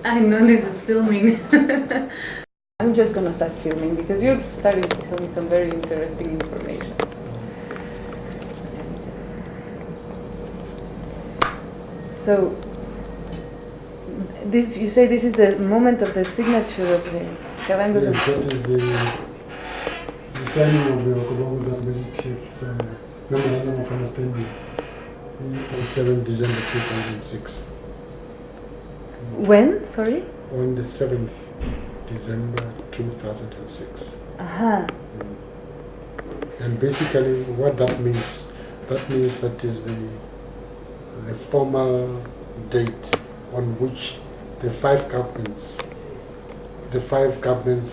I know this is filming. I'm just going to start filming because you're starting to tell me some very interesting information. So, this, you say this is the moment of the signature of the Kavango? Yes, that is the signing of the Kavango Zambezi Chiefs Memorandum of Understanding on 7 December 2006. When? Sorry? On the 7th December 2006. Aha. And basically what that means that is the formal date on which the five governments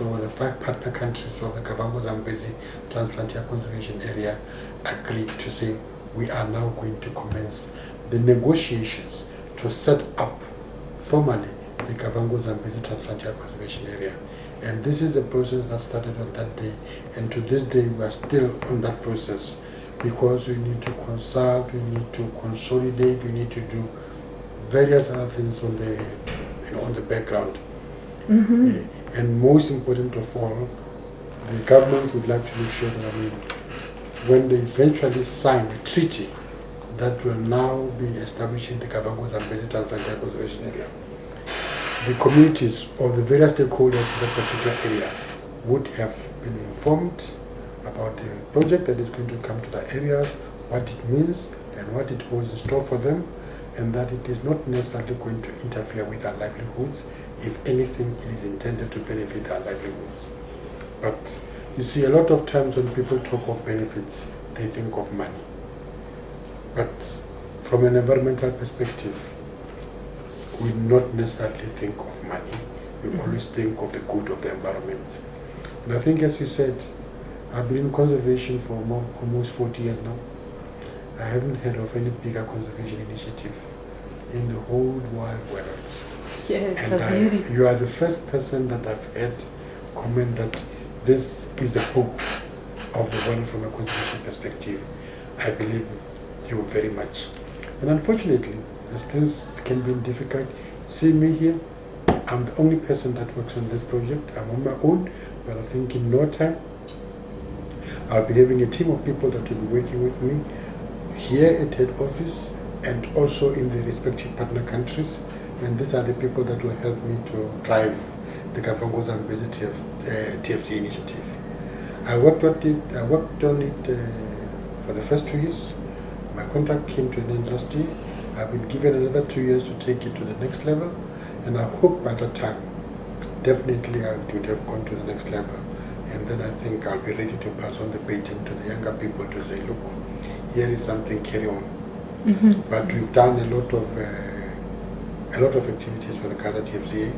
or the five partner countries of the Kavango Zambezi Transfrontier Conservation Area agreed to say we are now going to commence the negotiations to set up formally the Kavango Zambezi Transfrontier Conservation Area. And this is the process that started on that day, and to this day we are still on that process because we need to consult, we need to consolidate, we need to do various other things on the background. Mm-hmm. And most important of all, the government would like to make sure that when they eventually sign a treaty that will now be establishing the Kavango Zambezi Transfrontier Conservation Area, the communities or the various stakeholders in that particular area would have been informed about the project that is going to come to the areas, what it means and what it holds in store for them, and that it is not necessarily going to interfere with their livelihoods. If anything, it is intended to benefit their livelihoods. But you see, a lot of times when people talk of benefits, they think of money. But from an environmental perspective, we not necessarily think of money. We always think of the good of the environment. And I think, as you said, I've been in conservation for almost 40 years now. I haven't heard of any bigger conservation initiative in the whole wide world. Yes, and you are the first person that I've heard comment that this is the hope of the world from a conservation perspective. I believe you very much. And unfortunately, as things can be difficult, see me here, I'm the only person that works on this project. I'm on my own, but I think in no time, I'll be having a team of people that will be working with me here at head office and also in the respective partner countries. And these are the people that will help me to drive the Kavango Zambezi TFC initiative. I worked on it for the first 2 years. My contract came to an end last year. I've been given another 2 years to take it to the next level, and I hope by that time, definitely I would have gone to the next level. And then I think I'll be ready to pass on the baton to the younger people to say, look, here is something, carry on. Mm-hmm. But we've done a lot of activities for the Kaza TFCA,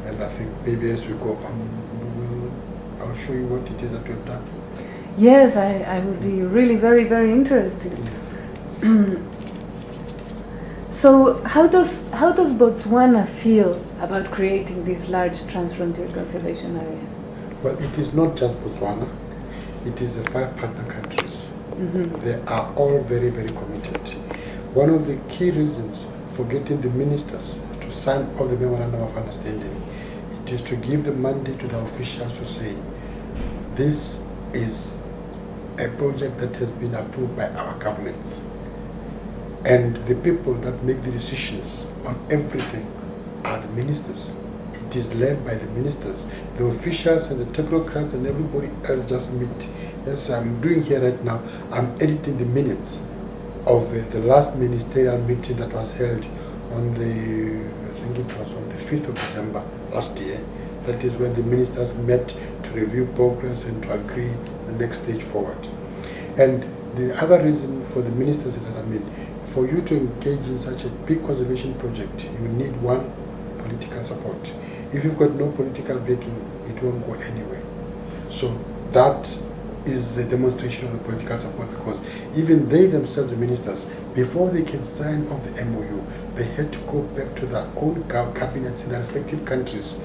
and I think maybe as we go on, I'll show you what it is that we've done. Yes, I would be really very, very interested. Yes. So how does Botswana feel about creating this large transfrontier conservation area? Well, it is not just Botswana. It is the 5 partner countries. Mm-hmm. They are all very, very committed. One of the key reasons for getting the ministers to sign off the Memorandum of Understanding, it is to give the mandate to the officials to say, this is a project that has been approved by our governments. And the people that make the decisions on everything are the ministers. It is led by the ministers. The officials and the technocrats and everybody else just meet. As I'm doing here right now, I'm editing the minutes of the last ministerial meeting that was held on I think it was on the 5th of December last year. That is when the ministers met to review progress and to agree the next stage forward. And the other reason for the ministers is that, for you to engage in such a big conservation project, you need one, political support. If you've got no political backing, it won't go anywhere. So that is a demonstration of the political support, because even they themselves, the ministers, before they can sign off the MOU, they had to go back to their own cabinets in their respective countries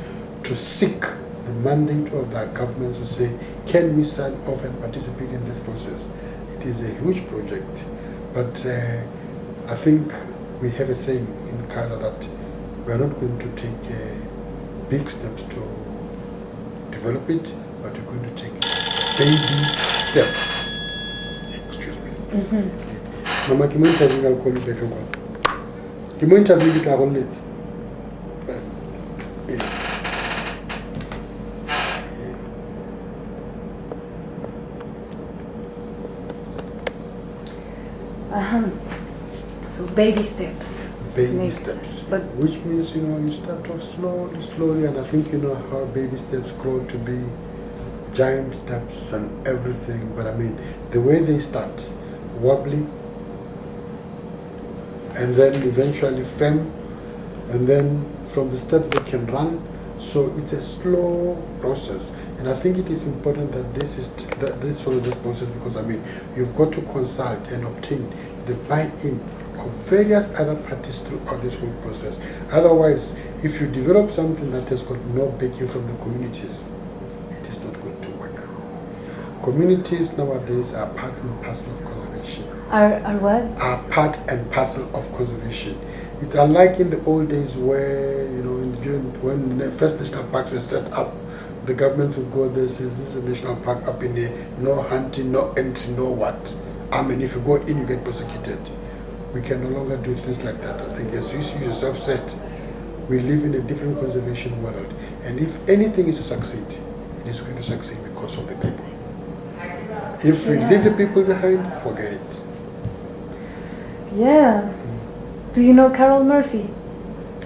to seek the mandate of their governments to say, can we sign off and participate in this process? It is a huge project, but I think we have a saying in Kaza that We are not going to take big steps to develop it, but we're going to take baby steps. Excuse me. Mama, can you interview? I'll call you back. Can you interview with our late? So baby steps. Baby steps. But which means, you start off slowly, and I think how baby steps grow to be giant steps and everything. But I mean, the way they start, wobbly, and then eventually firm, and then from the steps they can run. So it's a slow process, and I think it is important that this follows this process, because I mean, you've got to consult and obtain the buy-in of various other parties throughout this whole process. Otherwise, if you develop something that has got no backing from the communities, it is not going to work. Communities nowadays are part and parcel of conservation. Are what? Are part and parcel of conservation. It's unlike in the old days where, when the first national parks were set up, the government would go, this is a national park up in there, no hunting, no entry, no what. I mean, if you go in, you get prosecuted. We can no longer do things like that. I think, as you yourself said, we live in a different conservation world. And if anything is to succeed, it is going to succeed because of the people. If we leave the people behind, forget it. Yeah. Do you know Carol Murphy?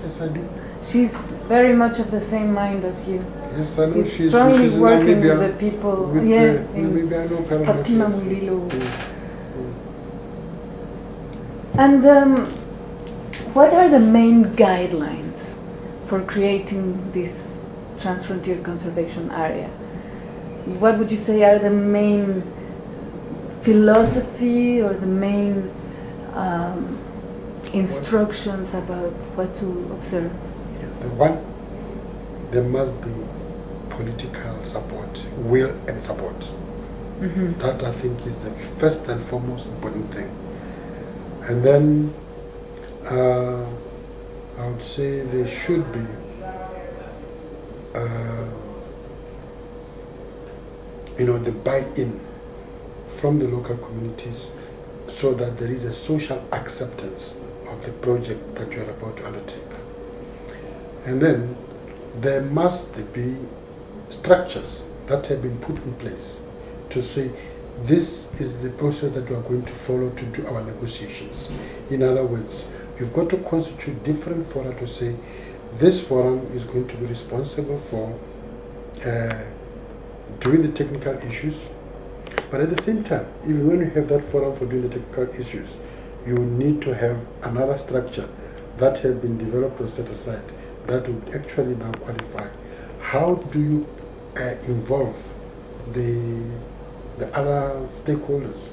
Yes, I do. She's very much of the same mind as you. Yes, I know. She's strongly in working Namibia, with the people. with Namibia, I know Carol Murphy. Fatima Yes. Mulilo. And what are the main guidelines for creating this transfrontier conservation area? What would you say are the main philosophy or the main instructions about what to observe? There must be political support, will and support. That, I think, is the first and foremost important thing. And then I would say there should be the buy-in from the local communities, so that there is a social acceptance of the project that you are about to undertake. And then there must be structures that have been put in place to say, this is the process that we are going to follow to do our negotiations. In other words, you've got to constitute different fora to say, this forum is going to be responsible for doing the technical issues. But at the same time, even when you have that forum for doing the technical issues, you need to have another structure that has been developed or set aside that would actually now qualify. How do you involve the other stakeholders?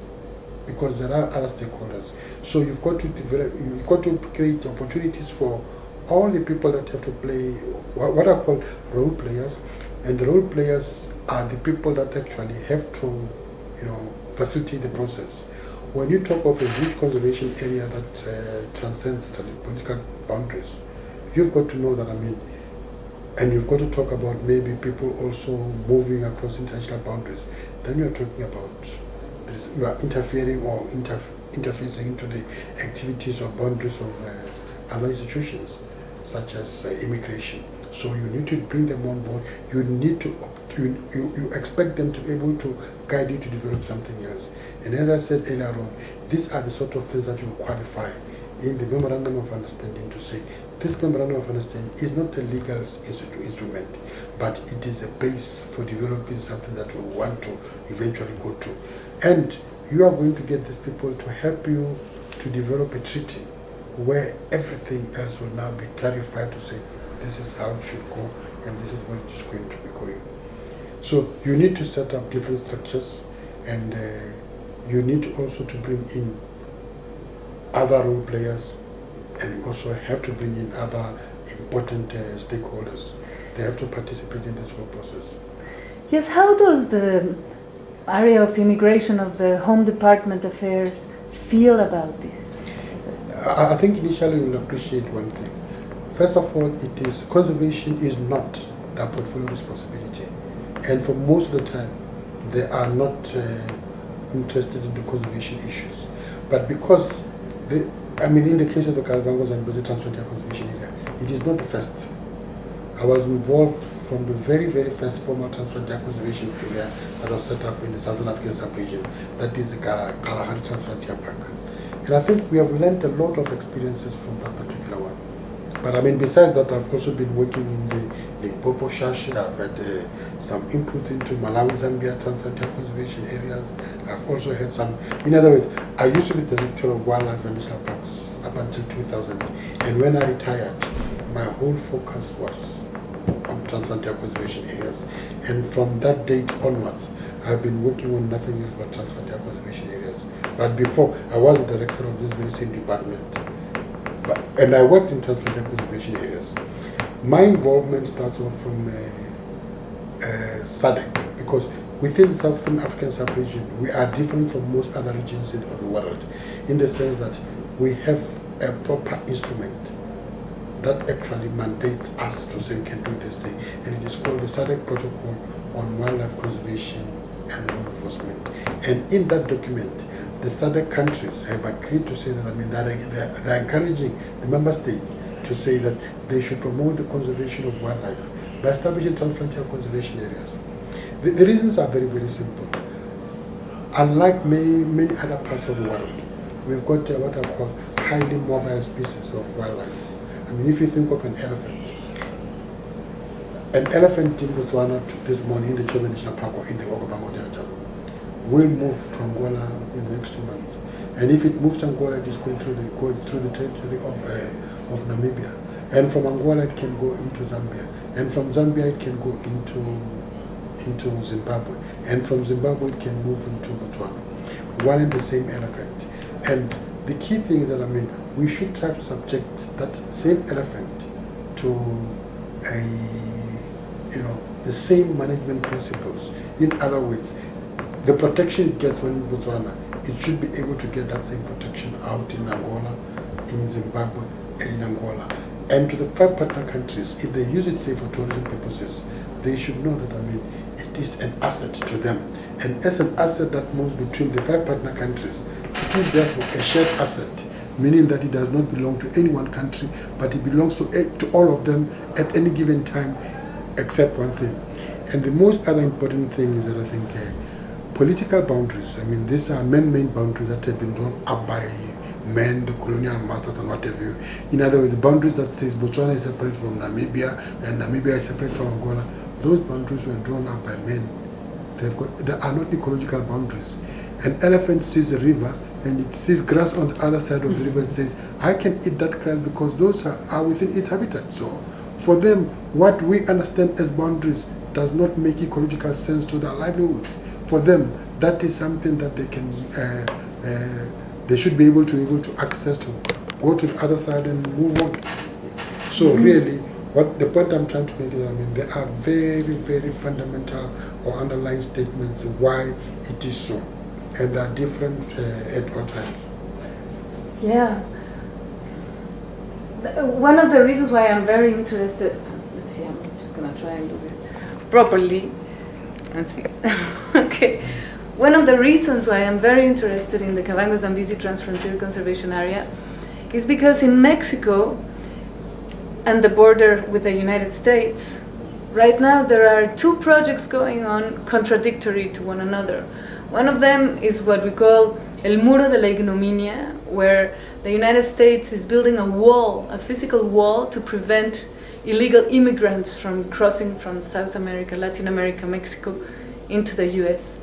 Because there are other stakeholders. So you've got to develop, you've got to create opportunities for all the people that have to play what are called role players, and the role players are the people that actually have to, facilitate the process. When you talk of a huge conservation area that transcends the political boundaries, you've got to know that, and you've got to talk about maybe people also moving across international boundaries. Then you're talking about you are interfering or interfacing into the activities or boundaries of other institutions, such as immigration. So you need to bring them on board. You need to you expect them to be able to guide you to develop something else. And as I said earlier on, these are the sort of things that you qualify in the memorandum of understanding to say, this memorandum of understanding is not a legal instrument, but it is a base for developing something that we want to eventually go to. And you are going to get these people to help you to develop a treaty where everything else will now be clarified to say, this is how it should go, and this is what it is going to be going. So you need to set up different structures, and you need also to bring in other role players, and you also have to bring in other important stakeholders. They have to participate in this whole process. Yes, how does the area of immigration of the Home Department Affairs feel about this? I think initially you'll appreciate one thing. First of all, it is conservation is not their portfolio responsibility, and for most of the time, they are not interested in the conservation issues. But because in the case of the Kavango Zambezi Transfrontier Conservation Area, it is not the first. I was involved from the very, very first formal Transfrontier Conservation Area that was set up in the Southern African sub-region, that is the Kalahari Transfrontier Park. And I think we have learned a lot of experiences from that particular one. But besides that, I've also been working in the Limpopo Shashi. I've had some inputs into Malawi, Zambia, Transfrontier Conservation Areas. I've also had some, in other words, I used to be the director of wildlife and national parks up until 2000. And when I retired, my whole focus was on Transfrontier Conservation Areas. And from that date onwards, I've been working on nothing else but Transfrontier Conservation Areas. But before, I was the director of this very same department. And I worked in Transfrontier Conservation Areas. My involvement starts off from SADC, because within the Southern African sub-region, we are different from most other regions of the world, in the sense that we have a proper instrument that actually mandates us to say we can do this thing, and it is called the SADC Protocol on Wildlife Conservation and Law Enforcement. And in that document, the SADC countries have agreed to say that they're encouraging the member states to say that they should promote the conservation of wildlife by establishing transfrontier conservation areas. The reasons are very, very simple. Unlike many other parts of the world, we've got what are called highly mobile species of wildlife. If you think of an elephant in Botswana this morning in the Chome National Park or in the Okavango Delta will move to Angola in the next 2 months. And if it moves to Angola, it is going through the territory of Namibia. And from Angola, it can go into Zambia. And from Zambia, it can go into Zimbabwe. And from Zimbabwe, it can move into Botswana. One and the same elephant. And the key thing is that, we should try to subject that same elephant to the same management principles. In other words, the protection it gets when in Botswana, it should be able to get that same protection out in Angola, in Zimbabwe, and in Angola. And to the 5 partner countries, if they use it, say, for tourism purposes, they should know that, it is an asset to them. And as an asset that moves between the 5 partner countries, it is therefore a shared asset, meaning that it does not belong to any one country, but it belongs to all of them at any given time, except one thing. And the most other important thing is that I think political boundaries, these are man-made boundaries that have been drawn up by men, the colonial masters and what have you. In other words, the boundaries that says Botswana is separate from Namibia and Namibia is separate from Angola, those boundaries were drawn up by men. They are not ecological boundaries. An elephant sees a river and it sees grass on the other side of the river and says, I can eat that grass because those are within its habitat. So for them, what we understand as boundaries does not make ecological sense to their livelihoods. For them, that is something that they can, they should be able to access, to go to the other side and move on. So really, what the point I'm trying to make is, there are very, very fundamental or underlying statements why it is so, and they are different at all times. Yeah. One of the reasons why I'm very interested, let's see, I'm just going to try and do this properly. Let's see. Okay. One of the reasons why I'm very interested in the Kavango-Zambezi Transfrontier Conservation Area is because in Mexico and the border with the United States, right now there are 2 projects going on contradictory to one another. One of them is what we call El Muro de la Ignominia, where the United States is building a wall, a physical wall, to prevent illegal immigrants from crossing from South America, Latin America, Mexico into the US.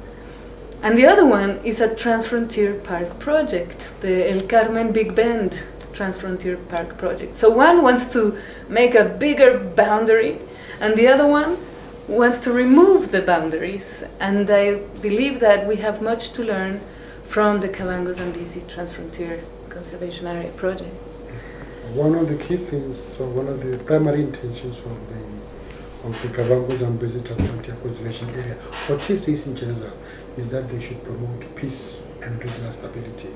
And the other one is a Transfrontier Park project, the El Carmen Big Bend Transfrontier Park project. So one wants to make a bigger boundary, and the other one wants to remove the boundaries. And I believe that we have much to learn from the Kavango-Zambezi Transfrontier Conservation Area project. One of the key things, or one of the primary intentions of the Kavango-Zambezi Transfrontier Conservation Area, or TFCs in general, is that they should promote peace and regional stability.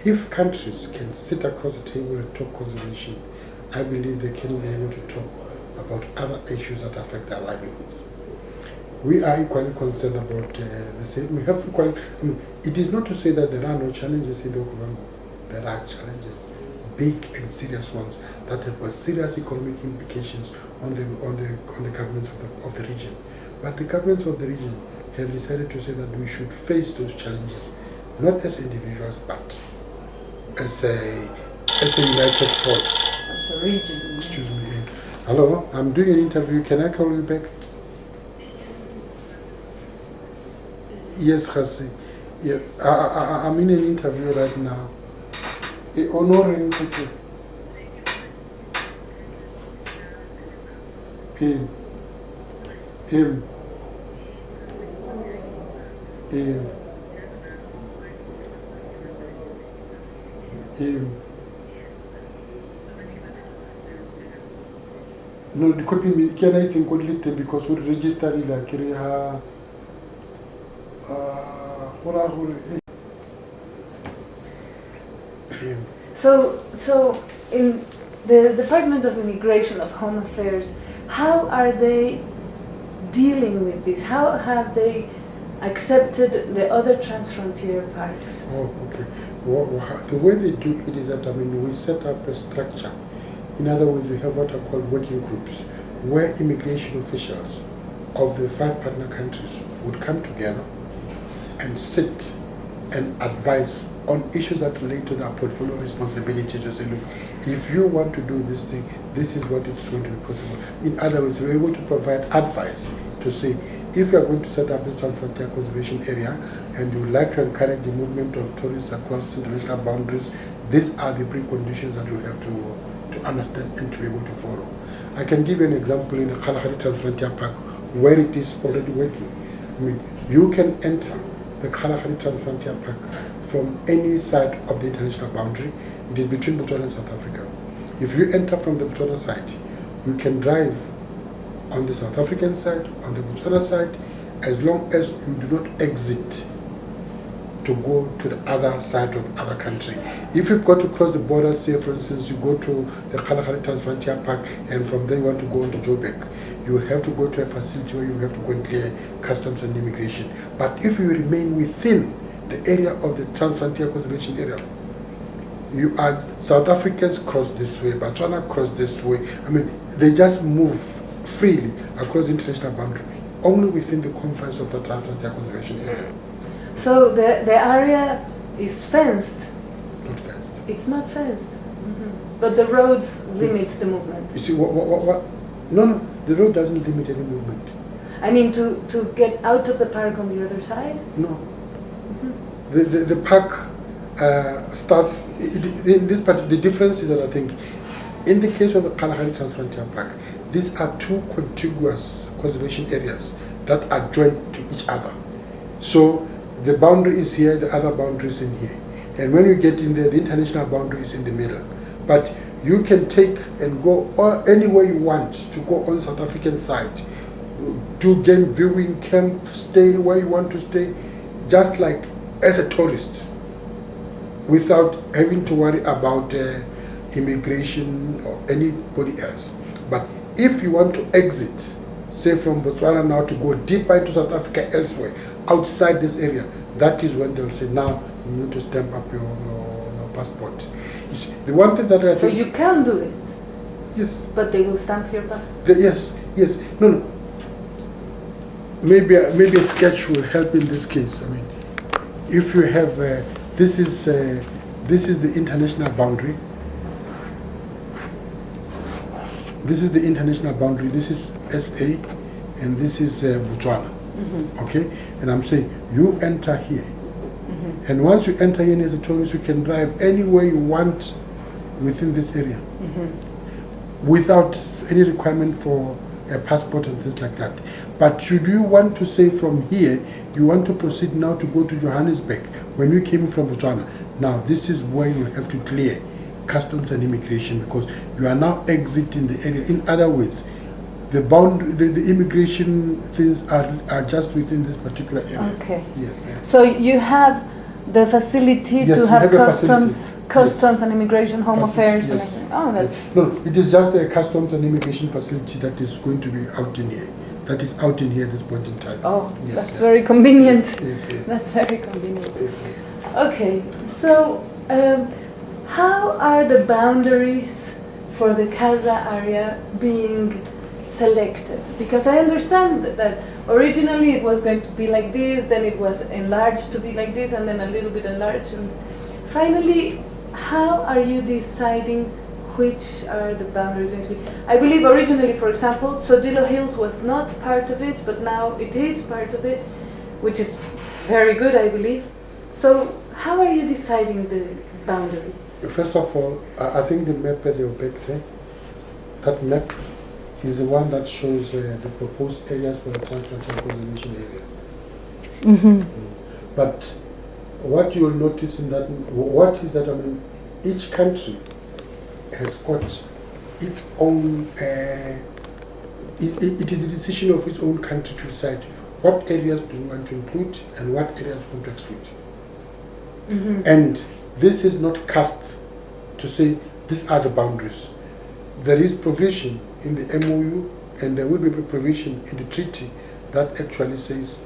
If countries can sit across the table and talk conservation, I believe they can be able to talk about other issues that affect their livelihoods. We are equally concerned about the same. We have equally. It is not to say that there are no challenges in the Okavango. There are challenges, big and serious ones that have got serious economic implications on the governments of the region. But the governments of the region have decided to say that we should face those challenges, not as individuals, but as a united force. As a region. Excuse me. Hello, I'm doing an interview. Can I call you back? Yes, Khasi. Yeah, I'm in an interview right now. Honoring Him. No, the copy me. Can I think only because we register it like So in the Department of Immigration of Home Affairs, how are they dealing with this? How have they accepted the other transfrontier parks? Oh, okay. Well, the way they do it is that, we set up a structure. In other words, we have what are called working groups, where immigration officials of the 5 partner countries would come together and sit and advise on issues that relate to their portfolio responsibility, to say, look, if you want to do this thing, this is what it's going to be possible. In other words, we're able to provide advice to say, if you are going to set up this transfrontier conservation area and you would like to encourage the movement of tourists across international boundaries, these are the preconditions that you have to understand and to be able to follow. I can give you an example in the Kalahari Transfrontier Park where it is already working. You can enter the Kalahari Transfrontier Park from any side of the international boundary. It is between Botswana and South Africa. If you enter from the Botswana side, you can drive on the South African side, on the Botswana side, as long as you do not exit to go to the other side of the other country. If you've got to cross the border, say for instance, you go to the Kalahari Transfrontier Park and from there you want to go on to Joburg, you will have to go to a facility where you have to go and clear customs and immigration. But if you remain within the area of the Transfrontier Conservation Area, you are South Africans cross this way, Botswana cross this way. They just move freely across the international boundary, only within the confines of the Transfrontier Conservation Area. So the area is fenced? It's not fenced. It's not fenced. Mm-hmm. But the roads limit the movement. You see, what? No, the road doesn't limit any movement. I mean, to get out of the park on the other side? No. Mm-hmm. The park starts, in this part, the difference is that I think, in the case of the Kalahari Transfrontier Park, these are 2 contiguous conservation areas that are joined to each other. So the boundary is here, the other boundary is in here. And when you get in there, the international boundary is in the middle. But you can take and go anywhere you want to go on South African side, do game viewing, camp, stay where you want to stay, just like as a tourist, without having to worry about immigration or anybody else. But if you want to exit, say from Botswana now to go deeper into South Africa elsewhere, outside this area, that is when they'll say, now you need to stamp up your passport. The one thing that I think... So you can do it? Yes. But they will stamp your passport? Yes. No. Maybe a sketch will help in this case. If you have... this is the international boundary. This is the international boundary. This is SA, and this is Botswana. Mm-hmm. Okay? And I'm saying, you enter here. Mm-hmm. And once you enter here as a tourist, you can drive anywhere you want within this area. Mm-hmm. Without any requirement for a passport and things like that. But should you want to say from here, you want to proceed now to go to Johannesburg, when you came from Botswana, now this is where you have to clear customs and immigration, because you are now exiting the area. In other words, the boundary, the immigration things are just within this particular area. Okay. Yes. So you have the facility Yes, to we have have a facility. customs Yes. and immigration, home affairs, Yes. and everything. Oh, that's Yes. No, it is just a customs and immigration facility that is going to be out in here. That is out in here at this point in time. oh, Yes, that's yeah. very convenient. Yes, yes. That's very convenient. Yes. Okay, so how are the boundaries for the Casa area being selected? Because I understand that originally it was going to be like this, then it was enlarged to be like this, and then a little bit enlarged. And finally, how are you deciding which are the boundaries going to be? I believe originally, for example, Sodilo Hills was not part of it, but now it is part of it, which is very good, I believe. So how are you deciding the boundaries? First of all, I think the map that you back there, that map is the one that shows the proposed areas for the transfrontier conservation areas. Mm-hmm. But what you'll notice in that, what is that, I mean, each country has got its own, it is the decision of its own country to decide what areas do you want to include and what areas you want to exclude. Mm-hmm. And this is not cast to say these are the boundaries. There is provision in the MOU and there will be provision in the treaty that actually says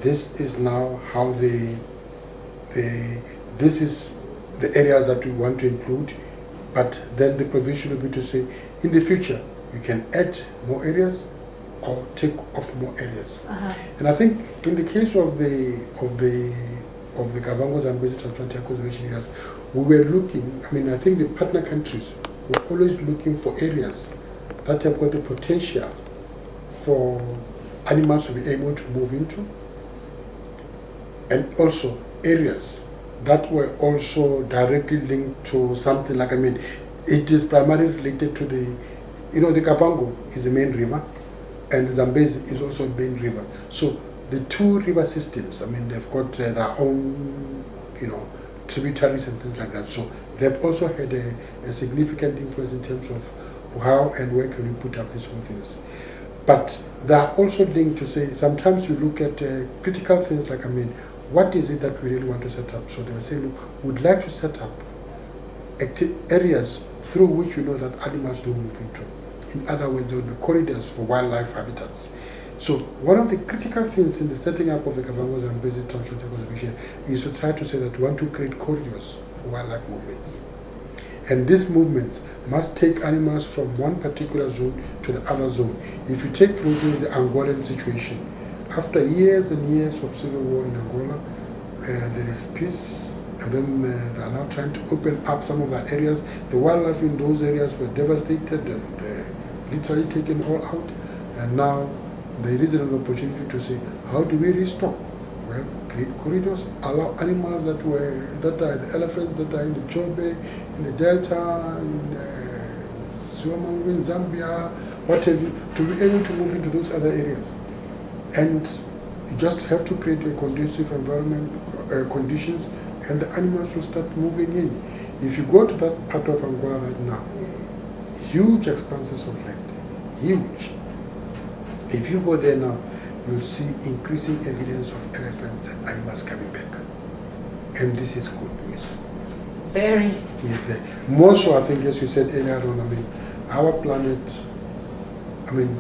this is now how this is the areas that we want to include, but then the provision will be to say in the future you can add more areas or take off more areas. Uh-huh. And I think in the case of the Kavangos and Basic Transfrontier Conservation Areas, we were looking, I mean, I think the partner countries were always looking for areas that have got the potential for animals to be able to move into, and also areas that were also directly linked to something like, I mean, it is primarily related to the, you know, the Kavango is the main river, and the Zambezi is also a main river. So the two river systems, I mean, they've got their own, you know, tributaries and things like that. So they've also had a significant influence in terms of how and where can we put up these whole things. But they are also linked to say, sometimes you look at critical things like, I mean, what is it that we really want to set up? So they were saying, look, we'd like to set up areas through which you know that animals don't move into. In other words, there will be corridors for wildlife habitats. So one of the critical things in the setting up of the Kavangos and Basic Transfrontier Conservation is to try to say that we want to create corridors for wildlife movements. And these movements must take animals from one particular zone to the other zone. If you take, for instance, the Angolan situation, after years and years of civil war in Angola, there is peace, and then they are now trying to open up some of the areas. The wildlife in those areas were devastated and literally taken all out, and now there is an opportunity to say, how do we restock? Well, create corridors, allow animals that are the elephants that are in the Chobe, in the Delta, in Suamangu, in Zambia, whatever, to be able to move into those other areas. And you just have to create a conducive environment, conditions, and the animals will start moving in. If you go to that part of Angola right now, huge expanses of land, huge. If you go there now, you'll see increasing evidence of elephants and animals coming back. And this is good news. Very. Yes, more so, I think, as you said earlier on, I mean, our planet, I mean,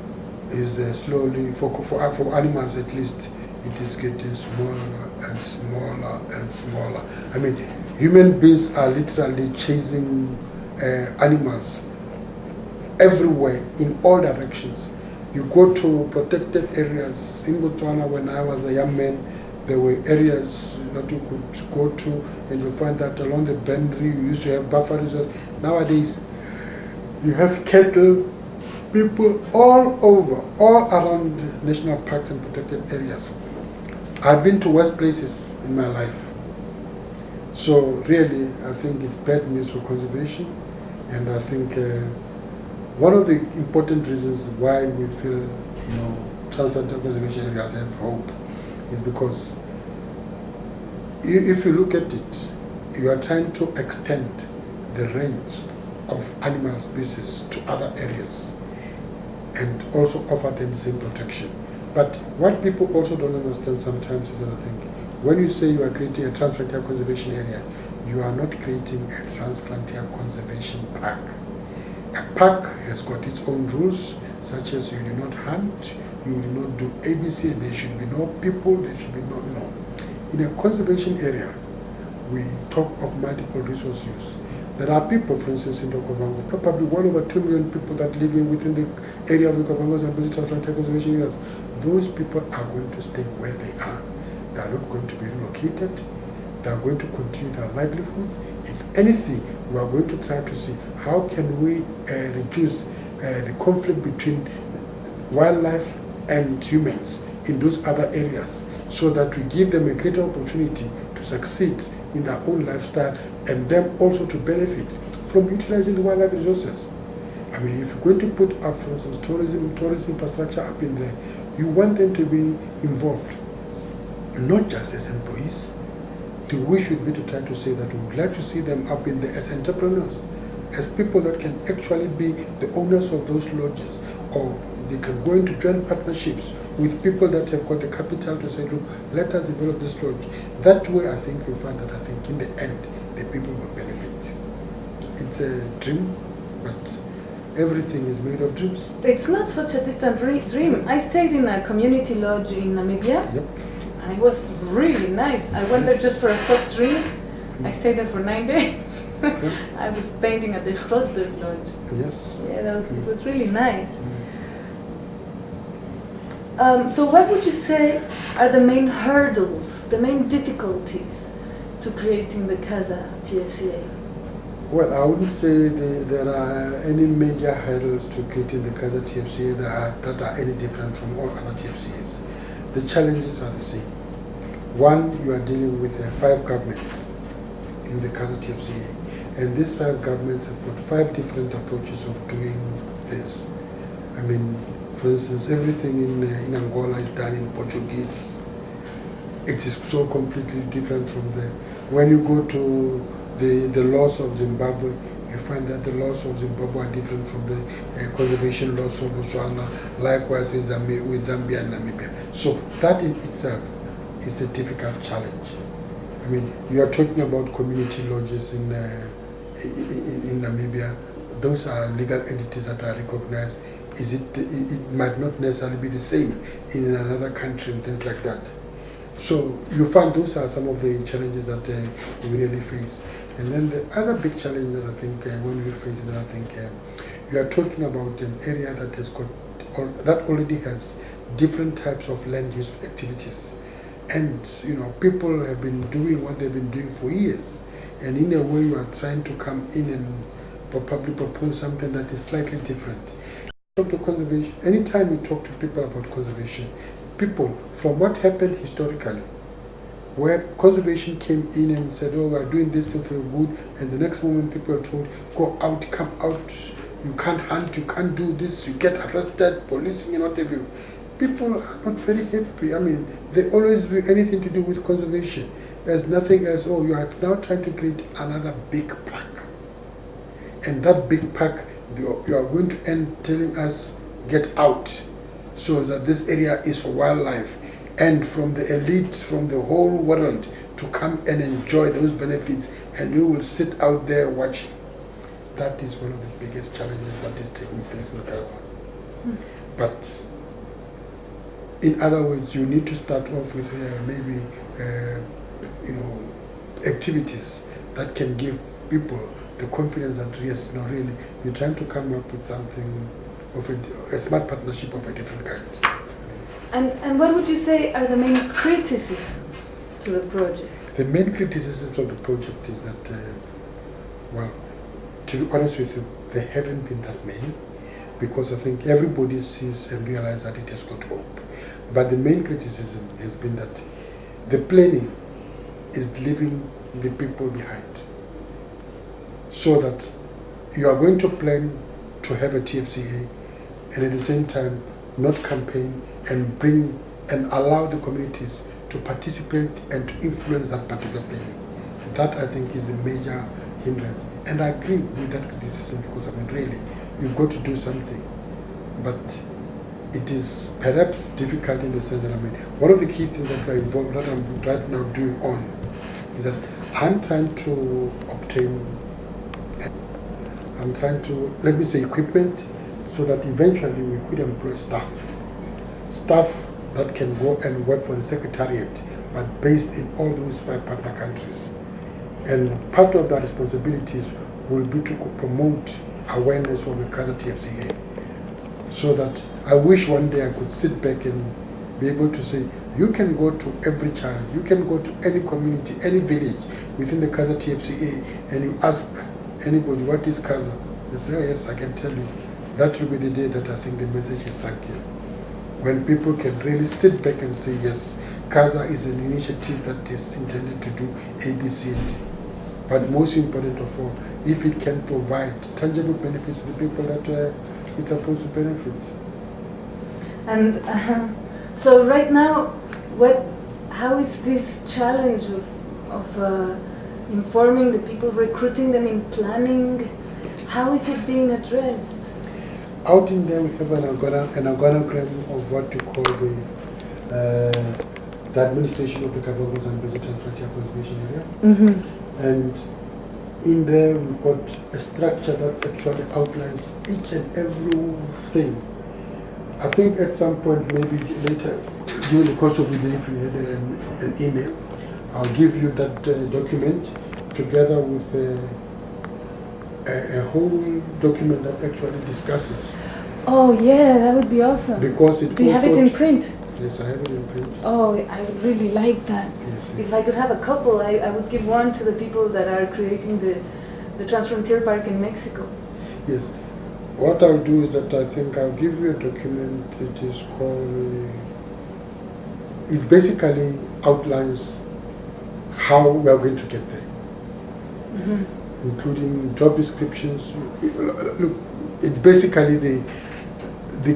is slowly, for animals at least, it is getting smaller and smaller and smaller. I mean, human beings are literally chasing animals everywhere, in all directions. You go to protected areas. In Botswana, when I was a young man, there were areas that you could go to, and you find that along the boundary you used to have buffer reserves. Nowadays, you have cattle, people all over, all around national parks and protected areas. I've been to worse places in my life. So really, I think it's bad news for conservation, and I think one of the important reasons why we feel, you know, transfrontier conservation areas have hope is because if you look at it, you are trying to extend the range of animal species to other areas and also offer them the same protection. But what people also don't understand sometimes is that I think When you say you are creating a Transfrontier Conservation Area, you are not creating a Transfrontier Conservation Park. A park has got its own rules, such as you do not hunt, you do not do ABC, and there should be no people, there should be no. In a conservation area, we talk of multiple resource use. There are people, for instance, in the Okavango, probably 1 over 2 million people that live within the area of the Okavangos and Busy Transfrontier Conservation Areas. Those people are going to stay where they are. They are not going to be relocated. They are going to continue their livelihoods. If anything, we are going to try to see how can we reduce the conflict between wildlife and humans in those other areas, so that we give them a greater opportunity to succeed in their own lifestyle, and them also to benefit from utilizing the wildlife resources. I mean, if you're going to put up, for instance, tourism infrastructure up in there, you want them to be involved, not just as employees. The wish should be to try to say that we would like to see them up in there as entrepreneurs, as people that can actually be the owners of those lodges, or they can go into joint partnerships with people that have got the capital to say, look, let us develop this lodge. That way, I think you'll find that, I think in the end, the people will benefit. It's a dream, but everything is made of dreams. It's not such a distant dream. I stayed in a community lodge in Namibia. Yep. And it was really nice. I went there just for a soft drink. I stayed there for 9 days. I was painting at the grootberg lodge. Yes. Yeah, it was really nice. So what would you say are the main hurdles, the main difficulties to creating the Casa TFCA? Well, I wouldn't say there are any major hurdles to creating the Casa TFCA that are any different from all other TFCAs. The challenges are the same. One, you are dealing with 5 governments in the Casa TFCA, and these 5 governments have got 5 different approaches of doing this. I mean, for instance, everything in Angola is done in Portuguese. It is so completely different from there. When you go to the laws of Zimbabwe, you find that the laws of Zimbabwe are different from the conservation laws of Botswana, likewise with Zambia and Namibia. So that in itself is a difficult challenge. I mean, you are talking about community lodges in Namibia. Those are legal entities that are recognized. It might not necessarily be the same in another country and things like that. So you find those are some of the challenges that we really face. And then the other big challenge that I think when we face it, I think you are talking about an area that has got that already has different types of land use activities, and people have been doing what they've been doing for years, and in a way you are trying to come in and probably propose something that is slightly different. Talk to conservation. Anytime you talk to people about conservation, people from what happened historically, where conservation came in and said, oh, we are doing this for your good, and the next moment people are told, go out, come out, you can't hunt, you can't do this, you get arrested, policing and whatever. People are not very happy. I mean, they always do anything to do with conservation. There's nothing else. Oh, you are now trying to create another big park. And that big park, you are going to end telling us, get out, so that this area is for wildlife, and from the elites from the whole world to come and enjoy those benefits, and you will sit out there watching. That is one of the biggest challenges that is taking place in Gaza. But in other words, you need to start off with maybe activities that can give people the confidence that yes, really, you're trying to come up with something of a smart partnership of a different kind. And what would you say are the main criticisms to the project? The main criticisms of the project is that, well, to be honest with you, there haven't been that many, because I think everybody sees and realizes that it has got hope. But the main criticism has been that the planning is leaving the people behind. So that you are going to plan to have a TFCA, and at the same time not campaign and bring and allow the communities to participate and to influence that particular planning. That, I think, is a major hindrance. And I agree with that criticism, because I mean, really, you've got to do something. But it is perhaps difficult in the sense that, I mean, one of the key things that I'm right now doing on is that I'm trying to obtain, let me say, equipment, so that eventually we could employ staff that can go and work for the Secretariat, but based in all those 5 partner countries. And part of their responsibilities will be to promote awareness of the Casa TFCA, so that I wish one day I could sit back and be able to say, you can go to every child, you can go to any community, any village within the Casa TFCA, and you ask anybody, what is Casa? They say, oh, yes, I can tell you. That will be the day that I think the message is sunk in. When people can really sit back and say, yes, Casa is an initiative that is intended to do A, B, C, and D. But most important of all, if it can provide tangible benefits to the people that it's supposed to benefit. And so right now, how is this challenge of informing the people, recruiting them in planning, how is it being addressed? Out in there we have an organogram of what you call the administration of the Kavagos and Visitors Frontier Conservation Area. Mm-hmm. And in there we've got a structure that actually outlines each and everything. I think at some point, maybe later during the course of the day, if you had an email, I'll give you that document together with a whole document that actually discusses. Oh yeah, that would be awesome. Because it Do you have it in print? Yes, I have it in print. Oh, I would really like that. Yes, if I could have a couple, I would give one to the people that are creating the Transfrontier Park in Mexico. Yes. What I'll do is that I think I'll give you a document. It is called, it basically outlines how we are going to get there. Mm-hmm. Including job descriptions. Look, it's basically the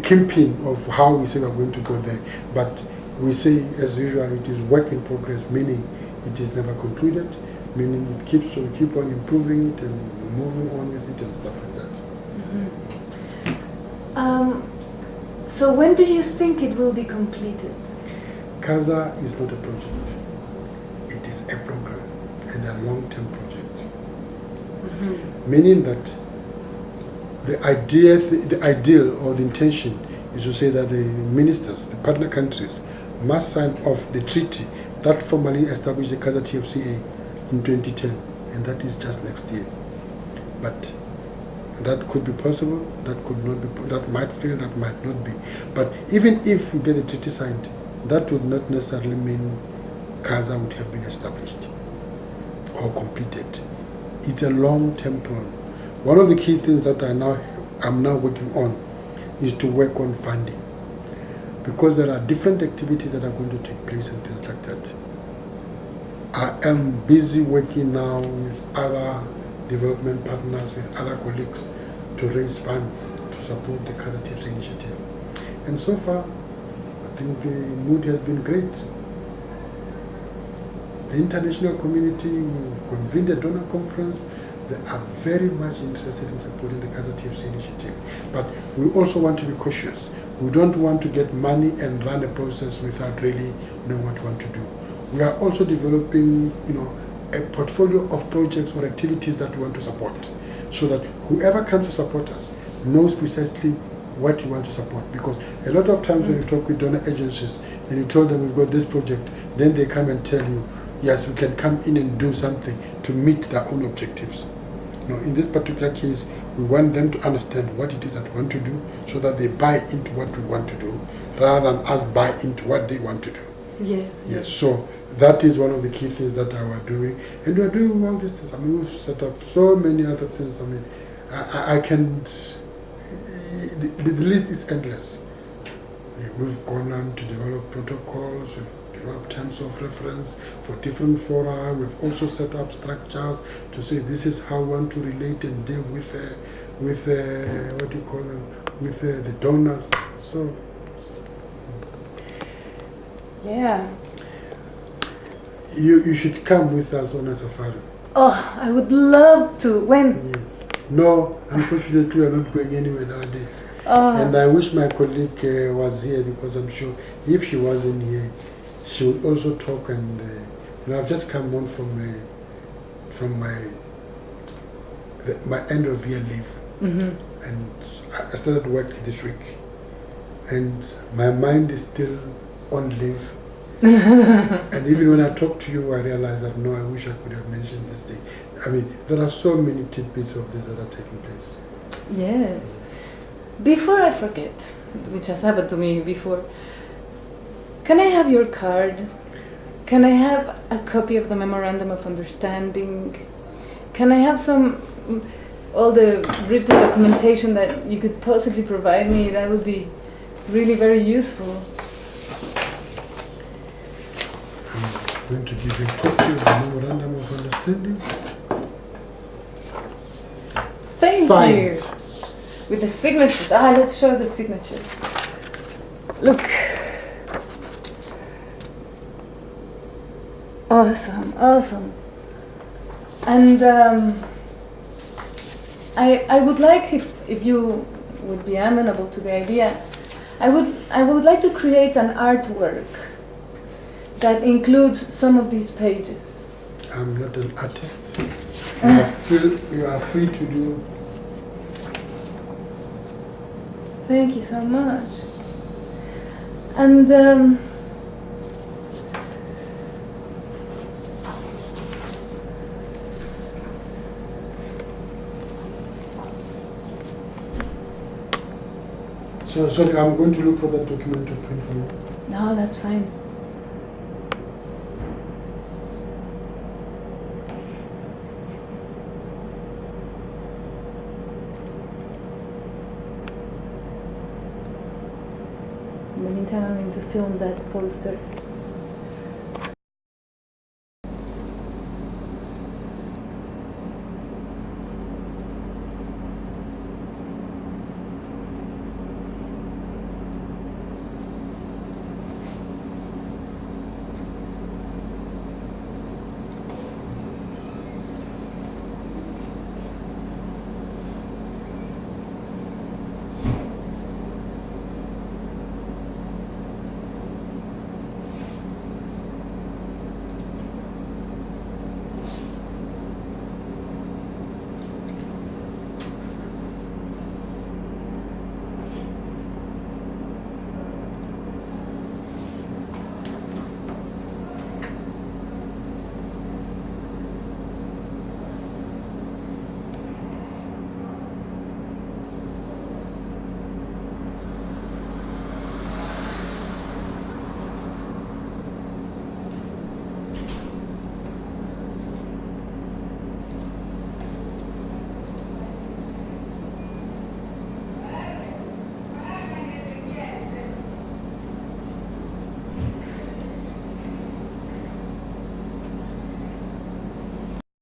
kingpin of how we say we're going to go there. But we say, as usual, it is work in progress, meaning it is never concluded, meaning we keep on improving it and moving on with it and stuff like that. Mm-hmm. So when do you think it will be completed? Casa is not a project. It is a program and a long-term project. Mm-hmm. Meaning that the ideal or the intention is to say that the ministers, the partner countries, must sign off the treaty that formally established the Casa TFCA in 2010, and that is just next year. But that could be possible, that could not be, that might fail, that might not be. But even if we get the treaty signed, that would not necessarily mean Casa would have been established or completed. It's a long-term plan. One of the key things that I'm now working on is to work on funding, because there are different activities that are going to take place and things like that. I am busy working now with other development partners, with other colleagues, to raise funds to support the Casa TFCA initiative. And so far, I think the mood has been great. The international community convened a donor conference. They are very much interested in supporting the Casa TFCA initiative. But we also want to be cautious. We don't want to get money and run a process without really knowing what we want to do. We are also developing, a portfolio of projects or activities that we want to support, so that whoever comes to support us knows precisely what you want to support. Because a lot of times when you talk with donor agencies and you tell them we've got this project, then they come and tell you, yes, we can come in and do something to meet their own objectives. No, in this particular case, we want them to understand what it is that we want to do, so that they buy into what we want to do, rather than us buy into what they want to do. Yes. Yes, so that is one of the key things that we are doing. And we are doing all these things. I mean, we've set up so many other things. I mean, I can't, the list is endless. We've gone on to develop protocols, we've developed terms of reference for different fora. We've also set up structures to say this is how we want to relate and deal with what do you call them, with the donors. So, yeah. You should come with us on a safari. Oh, I would love to. When? Yes. No, unfortunately, we are not going anywhere nowadays. And I wish my colleague was here, because I'm sure if she wasn't here, she would also talk. And I've just come on from my end of year leave, and I started work this week, and my mind is still on leave. And even when I talk to you, I realize that no, I wish I could have mentioned this thing. I mean, there are so many tidbits of this that are taking place. Yes. Before I forget, which has happened to me before, can I have your card? Can I have a copy of the Memorandum of Understanding? Can I have all the written documentation that you could possibly provide me? That would be really very useful. I'm going to give you a copy of the Memorandum of Understanding. Thank Signed. you. With the signatures. Let's show the signatures. Look. Awesome. And I would like, if you would be amenable to the idea, I would like to create an artwork that includes some of these pages. I'm not an artist. You are free to do. Thank you so much. And So I'm going to look for that document to print for you. no, that's fine. In the meantime, I'm going to film that poster.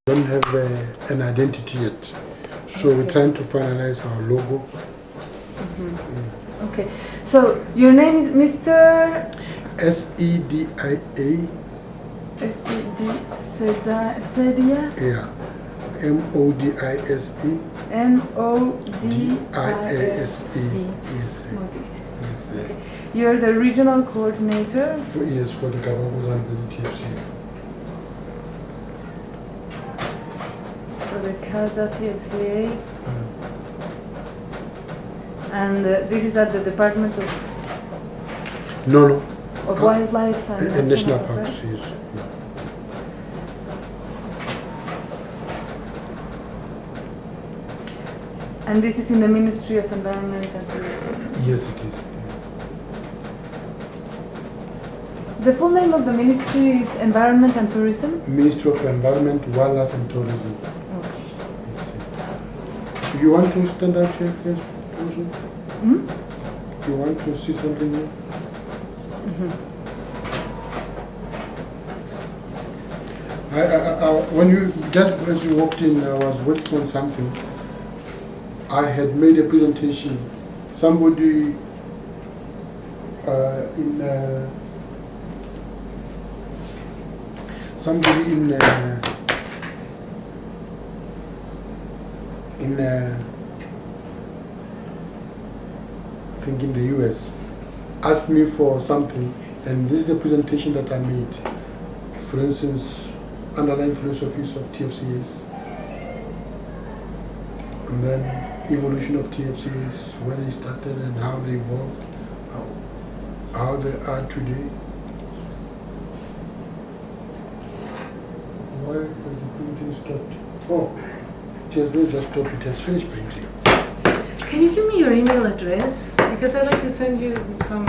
Don't have an identity yet, so we're trying to finalize our logo. Okay, so your name is Mr. Sedia. Sedia? Yeah. Modise. Modise. Yes. Modise. Yes. Okay. You're the regional coordinator? Yes, for the government and the TFC. For the Casa TFCA. And this is at the Department of No. Of Wildlife and National Parks, Parks, right? yes. And this is in the Ministry of Environment and Tourism? Yes, it is. The full name of the ministry is Environment and Tourism? Ministry of Environment, Wildlife and Tourism. Okay. Do you want to stand out here first? Also? Hmm? Do you want to see something here? When you just as you walked in, I was working on something. I had made a presentation. Somebody in in the US, ask me for something, and this is a presentation that I made. For instance, underlying philosophies of TFCAs, and then evolution of TFCAs, where they started and how they evolved, how they are today. Why has the printing stopped? Oh, it has not just stopped, it has finished printing. Can you give me your email address? Because I'd like to send you some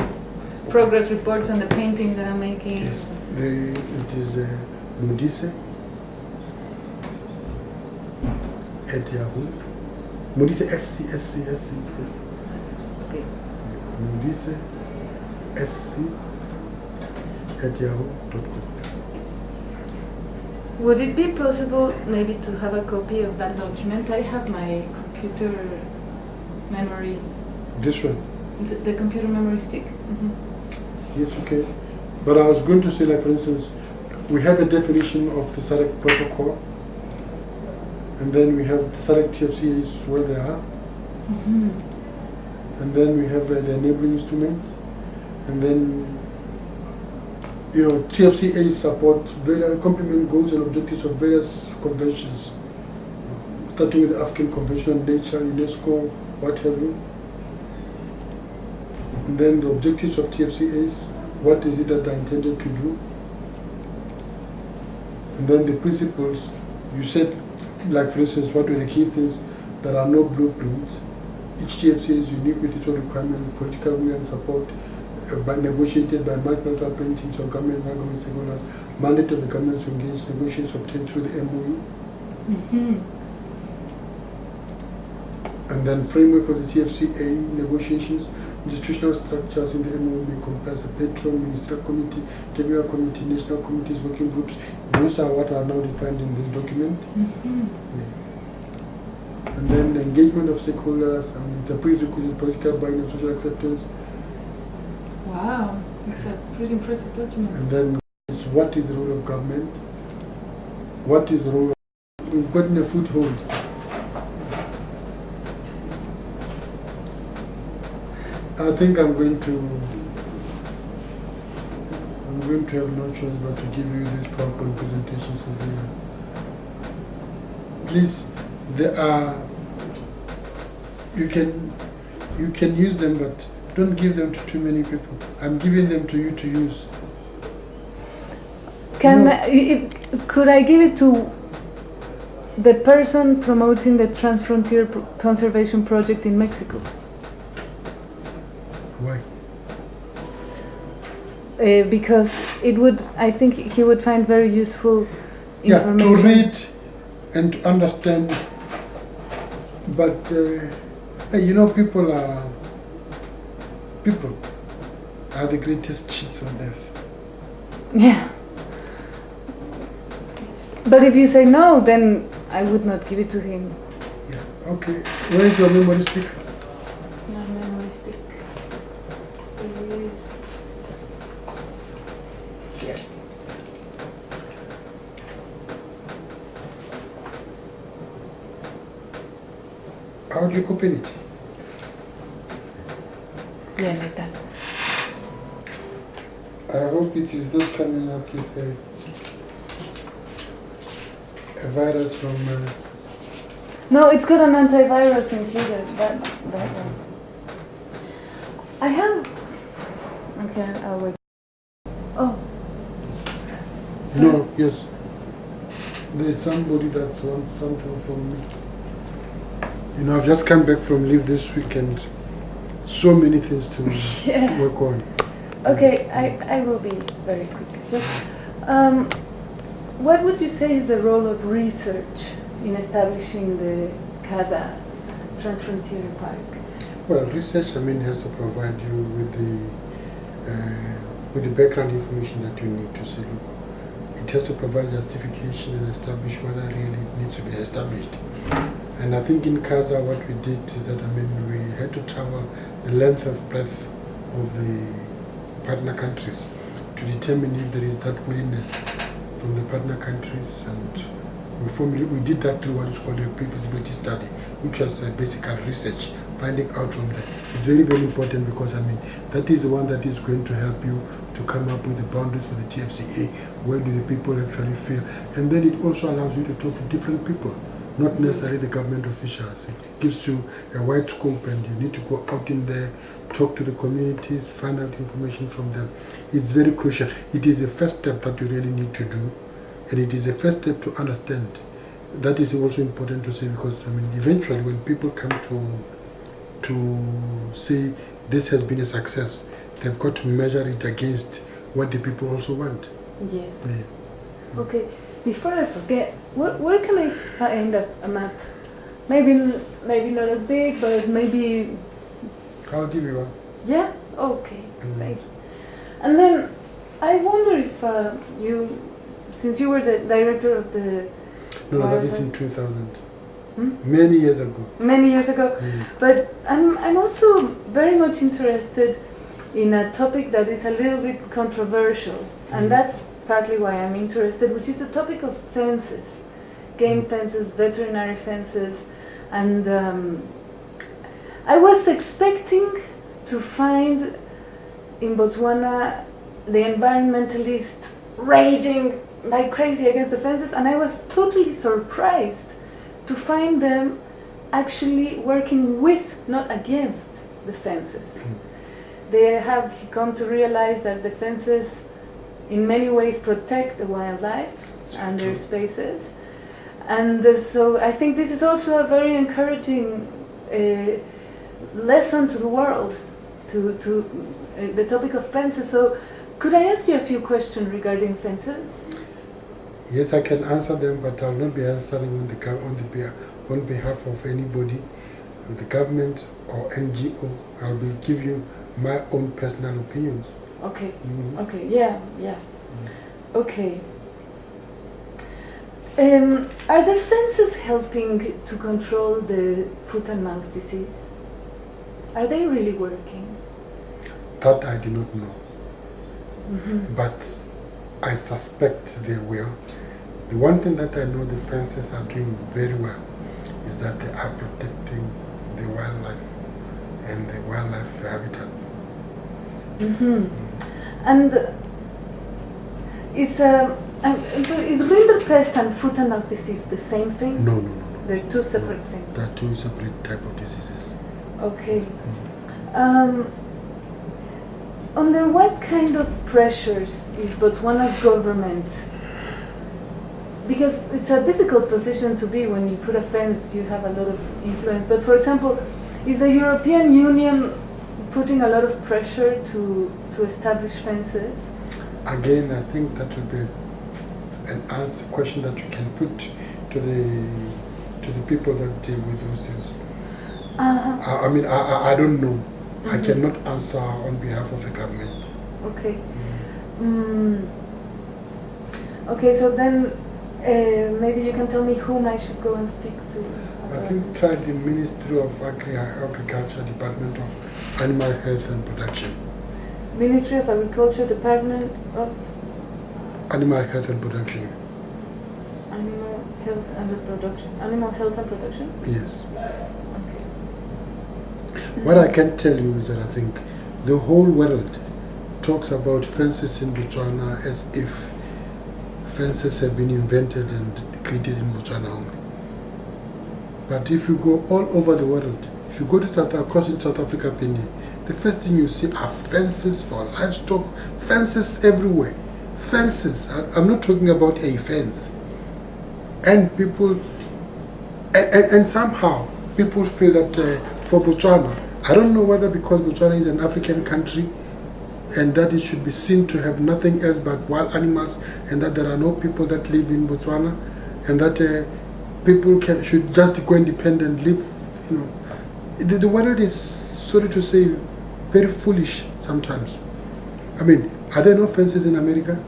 progress reports on the paintings that I'm making. Yes. It is Modise at Yahoo. Modise SC. Yes. Okay. Modise SC at yahoo.com. Would it be possible maybe to have a copy of that document? I have my computer memory. This one? The computer memory stick. Yes, okay. But I was going to say, like, for instance, we have a definition of the SADC protocol, and then we have the SADC TFCAs where they are, and then we have the enabling instruments, and then, you know, TFCAs support various complement goals and objectives of various conventions, starting with the African Convention on Nature, UNESCO, what have you. And then the objectives of TFCAs, what is it that they're intended to do? And then the principles, you said, like for instance, what were the key things? There are no blueprints. Each TFCA is unique with its own requirements, political will and support, negotiated by multilateral paintings of government and government stakeholders, mandate of the government to engage, negotiations obtained through the MOU. And then framework of the TFCA negotiations, institutional structures in the MOU may comprise a patron, ministerial committee, technical committee, national committees, working groups. Those are what are now defined in this document. And then the engagement of stakeholders, I mean, it's a prerequisite political buy-in and social acceptance. Wow, it's a pretty impressive document. And then it's what is the role of government? What is the role of... We've gotten a foothold. I think I'm going to have no choice but to give you this PowerPoint presentation since they are. Please, there are, you can use them, but don't give them to too many people. I'm giving them to you to use. Could I give it to the person promoting the Transfrontier Conservation Project in Mexico? Why? Because it would, I think he would find very useful information. Yeah, to read and to understand. But you know, people are the greatest cheats on earth. Yeah. But if you say no, then I would not give it to him. Yeah. Okay. Where is your memory stick? My memory stick is here. How do you open it? Yeah, like that. I hope it is not coming up with a virus from... No, it's got an antivirus included. That one. I have... Okay, I'll wait. Oh. No, yes. There's somebody that wants something from me. You know, I've just come back from leave this weekend. So many things to work on. Okay, I will be very quick. Just, what would you say is the role of research in establishing the CASA Transfrontier Park? Well, research, I mean, has to provide you with the background information that you need to say, look, it has to provide justification and establish whether really it needs to be established. And I think in CASA what we did is that, I mean, we had to travel the length of breadth of the partner countries to determine if there is that willingness from the partner countries, and we did that through what is called a pre-feasibility study, which was basically research finding out from them. It's very, very important because, I mean, that is the one that is going to help you to come up with the boundaries for the TFCA. Where do the people actually feel? And then it also allows you to talk to different people, not necessarily the government officials. It gives you a wide scope, and you need to go out in there, talk to the communities, find out information from them. It's very crucial. It is the first step that you really need to do, and it is the first step to understand. That is also important to say, because, I mean, eventually when people come to say this has been a success, they've got to measure it against what the people also want. Yes. Yeah. Okay, before I forget, where can I find a map? Maybe not as big, but maybe... I'll give you one. Yeah? Okay, thank you. And then I wonder if you, since you were the director of the... No, that is in 2000. Many years ago. Many years ago. But I'm also very much interested in a topic that is a little bit controversial, and that's partly why I'm interested, which is the topic of fences, game fences, veterinary fences, and I was expecting to find in Botswana the environmentalists raging like crazy against the fences, and I was totally surprised to find them actually working with, not against, the fences. They have come to realize that the fences in many ways protect the wildlife and their spaces. And so I think this is also a very encouraging lesson to the world, to the topic of fences. So could I ask you a few questions regarding fences? Yes, I can answer them, but I'll not be answering on behalf of anybody, the government or NGO. I'll give you my own personal opinions. Okay. Okay. Yeah. Okay. Are the fences helping to control the foot and mouth disease? Are they really working? That I do not know. But I suspect they will. The one thing that I know the fences are doing very well is that they are protecting the wildlife and the wildlife habitats. And is rinderpest and foot and mouth disease the same thing? No. They're two separate things. They're two separate type of diseases. Okay. Under what kind of pressures is Botswana's government? Because it's a difficult position to be when you put a fence, you have a lot of influence. But for example, is the European Union putting a lot of pressure to establish fences? Again, I think that would be an question that you can put to the people that deal with those things. I mean, I don't know. I cannot answer on behalf of the government. Okay. Okay, so then maybe you can tell me whom I should go and speak to. I think try the Ministry of Agriculture, Department of Animal Health and Production. Ministry of Agriculture, Department of Animal Health and Production. Animal Health and Production. Animal Health and Production? Yes. What I can tell you is that I think the whole world talks about fences in Botswana as if fences have been invented and created in Botswana only. But if you go all over the world, if you go to across in South Africa, the first thing you see are fences for livestock, fences everywhere. Fences. I'm not talking about a fence. And people, and somehow people feel that for Botswana, I don't know whether because Botswana is an African country and that it should be seen to have nothing else but wild animals, and that there are no people that live in Botswana, and that people should just go independent, live, you know. The world is, sorry to say, very foolish sometimes. I mean, are there no fences in America?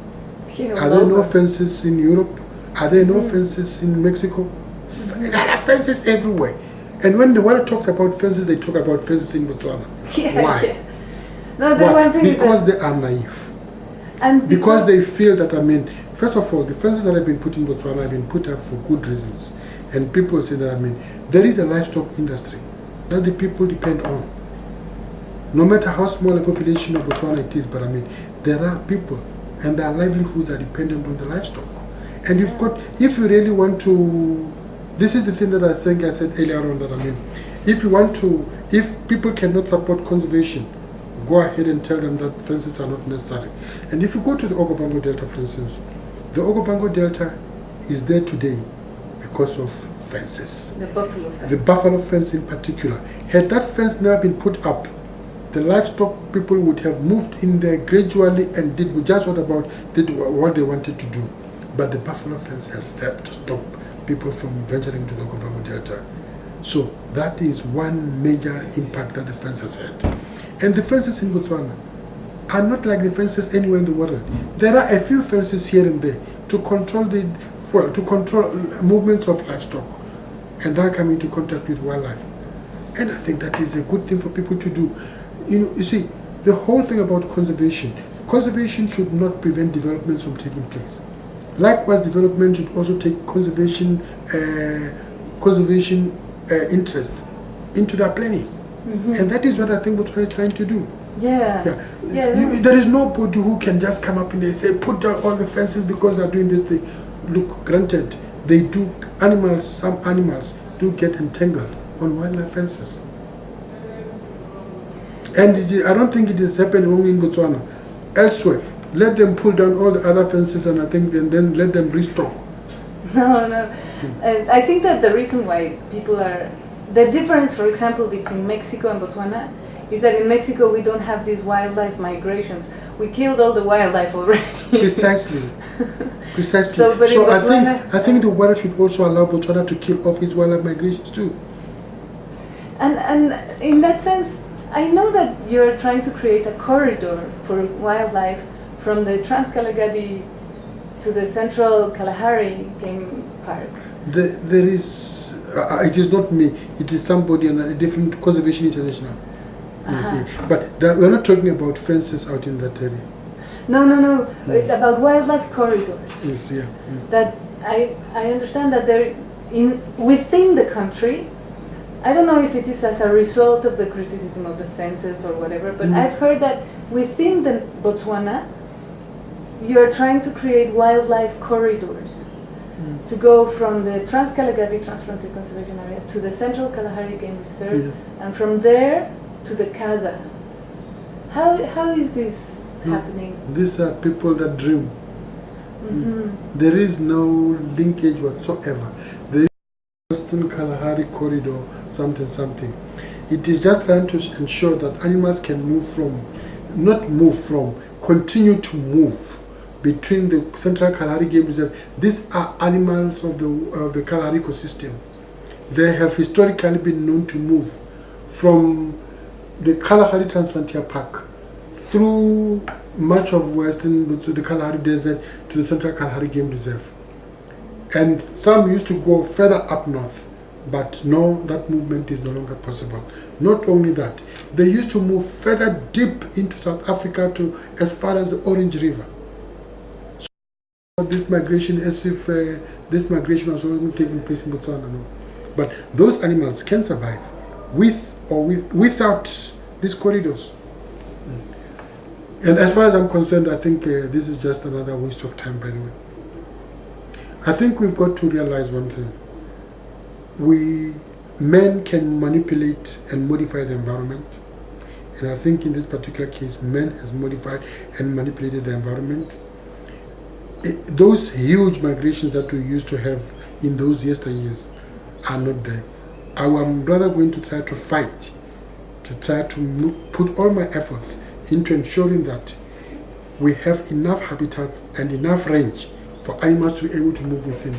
Are there no fences in Europe? Are there no fences in Mexico? There are fences everywhere. And when the world talks about fences, they talk about fences in Botswana. Why? Yeah. No, the one thing because they are naive. And because they feel that, I mean, first of all, the fences that have been put in Botswana have been put up for good reasons. And people say that, I mean, there is a livestock industry. that the people depend on. No matter how small a population of Botswana it is, but I mean, there are people and their livelihoods are dependent on the livestock. And you've got, if you really want to, this is the thing that I think I said earlier on, that I mean, if you want to, if people cannot support conservation, go ahead and tell them that fences are not necessary. And if you go to the Okavango Delta, for instance, the Okavango Delta is there today because of fences. The buffalo fence. The buffalo fence in particular. Had that fence never been put up, the livestock people would have moved in there gradually and did just did what they wanted to do. But the buffalo fence has helped to stop people from venturing to the Okavango Delta. So that is one major impact that the fence has had. And the fences in Botswana are not like the fences anywhere in the world. There are a few fences here and there to control movements of livestock, and they come into contact with wildlife. And I think that is a good thing for people to do. You see, the whole thing about conservation should not prevent developments from taking place. Likewise, development should also take conservation interests into their planning. And that is what I think Botswana is trying to do. There is nobody who can just come up and they say, put down all the fences because they're doing this thing. Look, granted, some animals do get entangled on wildlife fences. And I don't think it has happened only in Botswana. Elsewhere, let them pull down all the other fences and then let them restock. No. I think that the reason why people are... The difference, for example, between Mexico and Botswana is that in Mexico we don't have these wildlife migrations. We killed all the wildlife already. Precisely. So I think the world should also allow Botswana to kill off its wildlife migrations too. And in that sense, I know that you're trying to create a corridor for wildlife from the Trans-Kalahari to the central Kalahari Game Park. There is, it is not me, it is somebody on a different Conservation International. But we're not talking about fences out in that area. No. It's about wildlife corridors. Yes, yeah. That I understand that they're within the country. I don't know if it is as a result of the criticism of the fences or whatever, but I've heard that within the Botswana, you're trying to create wildlife corridors to go from the Trans-Kalahari Transfrontier Conservation Area to the Central Kalahari Game Reserve, and from there to the Kaza. How is this happening? These are people that dream. There is no linkage whatsoever. There is Western Kalahari Corridor, something. It is just trying to ensure that animals can continue to move between the Central Kalahari Game Reserve. These are animals of the Kalahari ecosystem. They have historically been known to move from the Kalahari Transfrontier Park through much of western to the Kalahari Desert to the Central Kalahari Game Reserve. And some used to go further up north, but no, that movement is no longer possible. Not only that, they used to move further deep into South Africa to as far as the Orange River. So this migration, as if this migration was only taking place in Botswana, no. But those animals can survive with or without these corridors. And as far as I'm concerned, I think this is just another waste of time, by the way. I think we've got to realize one thing. Men can manipulate and modify the environment. And I think in this particular case, men has modified and manipulated the environment. Those huge migrations that we used to have in those yesteryears are not there. I'm rather going to try to fight, to try to put all my efforts into ensuring that we have enough habitats and enough range for animals to be able to move within.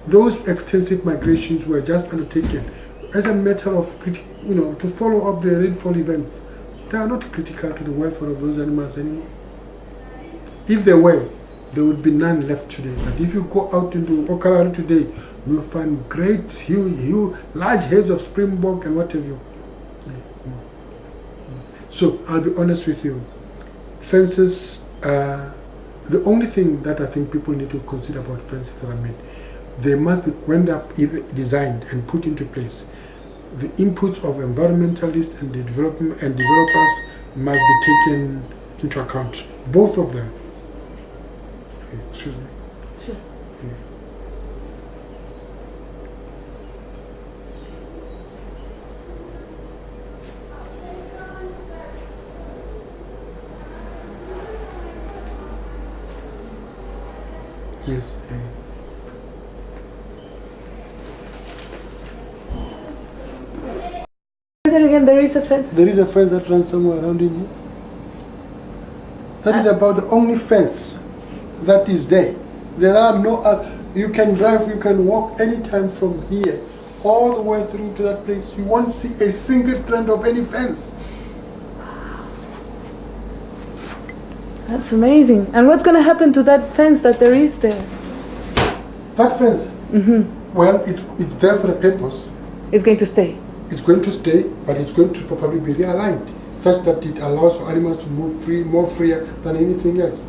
Those extensive migrations were just undertaken as a matter of, to follow up the rainfall events. They are not critical to the welfare of those animals anymore. If they were, there would be none left today. But if you go out into Kalahari today, you will find great, huge, large heads of springbok and what have you. So I'll be honest with you. Fences, the only thing that I think people need to consider about fences that are made, they must be, when they're designed and put into place, the inputs of environmentalists and the developers must be taken into account. Both of them. Excuse me. Sure. Yes. Then again, there is a fence. There is a fence that runs somewhere around in here. That is about the only fence that is there. There are no, you can drive, you can walk anytime from here all the way through to that place. You won't see a single strand of any fence. That's amazing. And what's going to happen to that fence that there is there? That fence, well, it's there for a purpose. It's going to stay. It's going to stay, but it's going to probably be realigned such that it allows for animals to move more freer than anything else.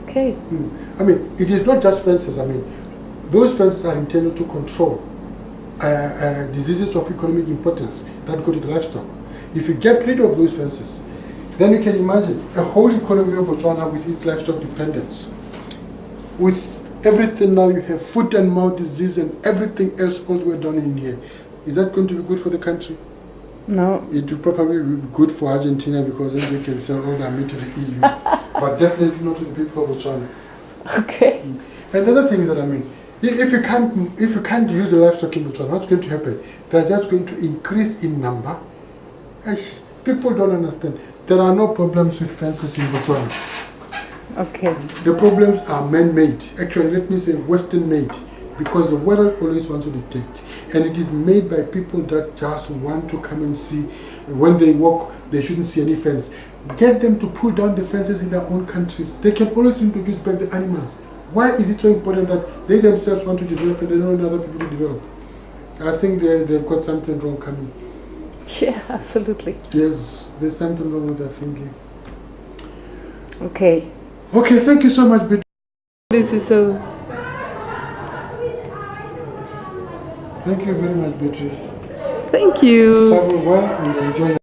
Okay. I mean, it is not just fences. I mean, those fences are intended to control diseases of economic importance that go to the livestock. If you get rid of those fences, then you can imagine a whole economy of Botswana with its livestock dependence. With everything now, you have foot and mouth disease and everything else all the way down in here. Is that going to be good for the country? No. It will probably be good for Argentina because then they can sell all their meat to the EU, but definitely not to the people of Botswana. Okay. And the other thing is that, I mean, if you can't use the livestock in Botswana, what's going to happen? They're just going to increase in number. People don't understand. There are no problems with fences in Botswana. Okay. The problems are man-made. Actually, let me say Western-made, because the weather always wants to dictate. And it is made by people that just want to come and see. When they walk, they shouldn't see any fence. Get them to pull down the fences in their own countries. They can always introduce back the animals. Why is it so important that they themselves want to develop and they don't want other people to develop? I think they've got something wrong coming. Yeah, absolutely. Yes, there's something wrong with their thinking. Okay. Okay, thank you so much, Beatrice. This is so... Thank you very much, Beatrice. Thank you. Travel well and enjoy.